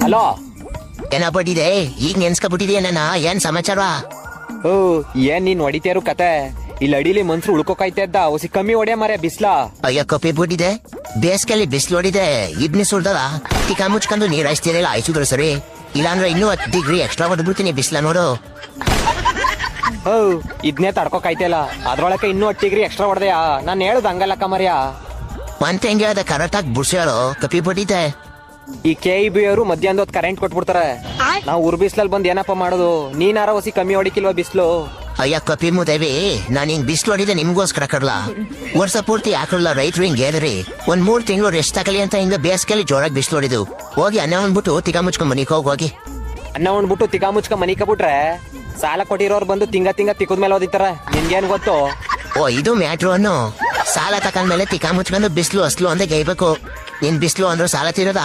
Hello. ಏನಾಗ್ಬಿಟ್ಟಿದೆ ಈಗ ನೆನ್ಸ್ಕೊಬಿಟ್ಟಿದೆಯ ನನ್ನ? ಏನ್ ಸಮಾಚಾರ? ಓ, ಏನ್ ನೀನ್ ಹೊಡಿತೇರು ಕತೆ? ಇಲ್ಲಿ ಅಡಿಲಿ ಮನ್ಸರು ಉಳ್ಕೋಕಾಯ್ತಾ ಇದ್ದ ಹೊಸಿ ಕಮ್ಮಿ ಹೊಡ್ಯ ಮರೆ ಬಿಸ್ಲಾ. ಅಯ್ಯ ಕಪ್ಪಿ ಬಿಟ್ಟಿದೆ, ಬೇಸಿಗೆಯಲ್ಲಿ ಬಿಸಿಲು ಹೊಡಿದೆ, ಇಬ್ನಿ ಸುಳ್ದಲ್ಲ. ಟಿಕ ಮುಚ್ಕೊಂಡು ನೀರ್ ಹಾಯಿಸ್ತೀರಲ್ಲ, ಆಯ್ಸಿದ್ರು ಸರಿ. ಇಲ್ಲಾಂದ್ರೆ ಇನ್ನೂ 10 ಡಿಗ್ರಿ ಎಕ್ಸ್ಟ್ರಾ ಹೊಡೆದ್ಬಿಡ್ತೀನಿ ಬಿಸ್ಲ ನೋಡು. ಓ, ಇದ್ನೇ ತಡ್ಕೋಕಾಯ್ತಿಲ್ಲ, ಅದ್ರೊಳಕ್ಕೆ ಇನ್ನೂ 10 ಡಿಗ್ರಿ ಎಕ್ಸ್ಟ್ರಾ ಹೊಡೆದೆಯಾ? ನಾನು ಹೇಳುದು ಹಂಗಲ್ಲಕ್ಕ ಮರ್ಯ. ಮತ್ತೆ ಹೆಂಗೆ ಅದ ಕರೆಕ್ಟ್ ಆಗಿ ಬುಡ್ಸ್ಯಾಳು ಕಪ್ಪಿ ಬಿಟ್ಟಿದೆ. ಈ KEB ಅವರು ಮಧ್ಯಾಹ್ನದ ಹೊತ್ತು ಕರೆಂಟ್ ಕೊಟ್ಬಿಡ್ತಾರೆ. ನಾವು ಉರ್ ಬಿಸ್ಲಲ್ಲಿ ಬಂದ್ ಏನಪ್ಪ ಮಾಡೋದು? ನೀನಾರ ಹೊಸಿ ಕಮ್ಮಿ ಹೊಡಿಕಿಲ್ವಾ ಬಿಸ್ಲು? ಅಯ್ಯ ಕಪ್ಪಿ ಮುದೇವಿ, ನಾನ್ ಹಿಂಗ್ ಬಿಸ್ಲು ಹೊಡಿದೆ ನಿಮ್ಗೋಸ್ಕರ ಕಡ್ಲ. ವರ್ಷ ಪೂರ್ತಿ ಹಾಕಲ್ಲ ರೈತರು ಹಿಂಗ್ ಹೇಳಿದ್ರಿ. 3 ತಿಂಗಳು ರೆಸ್ಟ್ ತಗಲಿ ಅಂತ ಹಿಂಗ ಬೇಸಿಗೆಯಲ್ಲಿ ಜೋರಾಗಿ ಬಿಸ್ಲು ಹೊಡಿದು ಹೋಗಿ ಅನ್ನ ಅಂದ್ಬಿಟ್ಟು ತಿಗ ಮುಚ್ಕೊಂಡ್ ಮನಿಗ್ ಹೋಗಿ. ಅನ್ನ ಉಂಡ್ಬಿಟ್ಟು ತಿಕಾ ಮುಚ್ಕ ಮನಿ ಕಬಿಟ್ರೆ ಸಾಲ ಕೊಟ್ಟಿರೋರು ಬಂದು ತಿಂಗ ತಿಕ್ಕದ ಮೇಲೆ ಓದಿತಾರ. ನಿನ್ಗೇನ್ ಗೊತ್ತು? ಓ, ಇದು ಮ್ಯಾಟ್ರು ಅನ್ನು. ಸಾಲ ತಕೊಂಡ್ಮೇಲೆ ತಿಕ ಮುಚ್ಕೊಂಡು ಬಿಸ್ಲು ಅಸ್ಲು ಅಂತ ಗೈಬೇಕು. ನಿನ್ ಬಿಸ್ಲು ಅಂದ್ರೆ ಸಾಲ ತೀರೋದಾ?